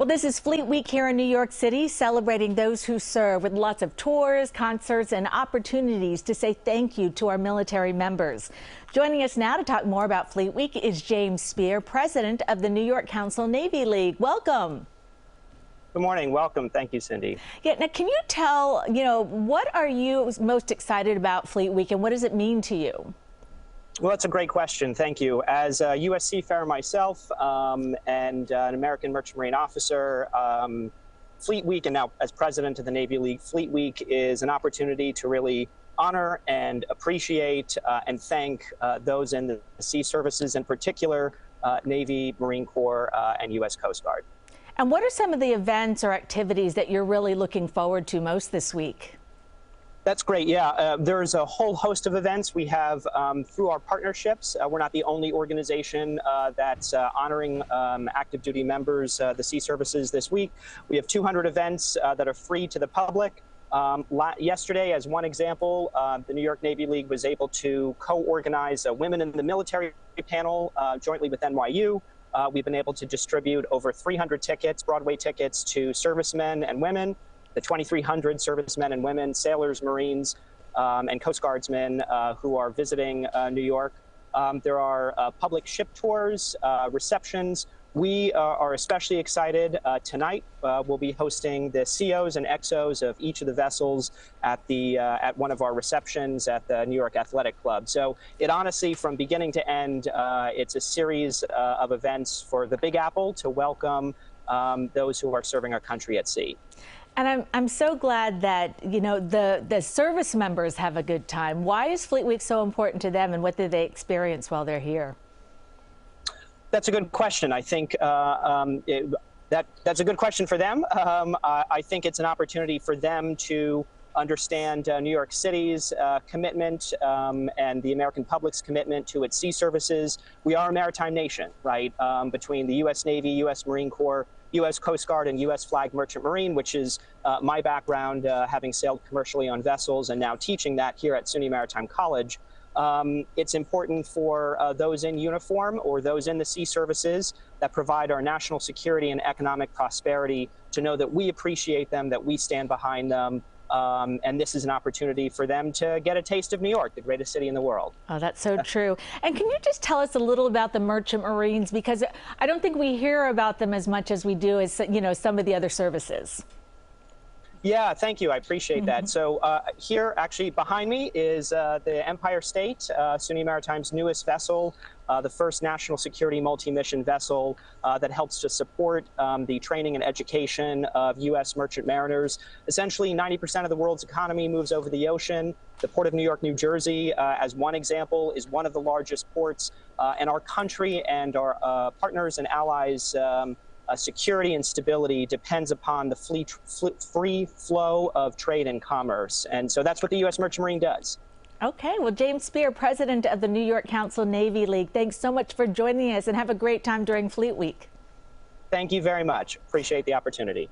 Well, this is Fleet Week here in New York City, celebrating those who serve with lots of tours, concerts, and opportunities to say thank you to our military members. Joining us now to talk more about Fleet Week is James Spear, president of the New York Council Navy League. Welcome. Good morning. Welcome. Thank you, Cindy. Yeah, now can you tell, what are you most excited about Fleet Week and what does it mean to you? Well, that's a great question. Thank you. As a U.S. seafarer myself and an American Merchant Marine officer, Fleet Week, and now as president of the Navy League, Fleet Week is an opportunity to really honor and appreciate and thank those in the sea services, in particular Navy, Marine Corps, and U.S. Coast Guard. And what are some of the events or activities that you're really looking forward to most this week? That's great. Yeah, there's a whole host of events we have through our partnerships. We're not the only organization that's honoring active duty members, the sea services this week. We have 200 events that are free to the public. Yesterday, as one example, the New York Navy League was able to co-organize a Women in the Military panel jointly with NYU. We've been able to distribute over 300 tickets, Broadway tickets, to servicemen and women. The 2,300 servicemen and women, sailors, Marines, and Coast Guardsmen who are visiting New York. There are public ship tours, receptions. We are especially excited. Tonight, we'll be hosting the COs and XOs of each of the vessels at one of our receptions at the New York Athletic Club. So it honestly, from beginning to end, it's a series of events for the Big Apple to welcome those who are serving our country at sea. And I'm so glad that, the service members have a good time. Why is Fleet Week so important to them, and what do they experience while they're here? That's a good question. I think that's a good question for them. I think it's an opportunity for them to understand New York City's commitment and the American public's commitment to its sea services. We are a maritime nation, right? Between the U.S. Navy, U.S. Marine Corps, U.S. Coast Guard, and U.S. Flag Merchant Marine, which is my background, having sailed commercially on vessels and now teaching that here at SUNY Maritime College. It's important for those in uniform or those in the sea services that provide our national security and economic prosperity to know that we appreciate them, that we stand behind them. And this is an opportunity for them to get a taste of New York, the greatest city in the world. Oh, that's so true. And can you just tell us a little about the Merchant Marines? Because I don't think we hear about them as much as we do as, some of the other services. Yeah, thank you. I appreciate that. So here, actually, behind me is the Empire State, SUNY Maritime's newest vessel, the first national security multi-mission vessel that helps to support the training and education of U.S. merchant mariners. Essentially, 90% of the world's economy moves over the ocean. The Port of New York, New Jersey, as one example, is one of the largest ports. And our country and our partners and allies' security and stability depends upon the free flow of trade and commerce. And so that's what the U.S. Merchant Marine does. Okay. Well, James Spear, president of the New York Council Navy League, thanks so much for joining us and have a great time during Fleet Week. Thank you very much. Appreciate the opportunity.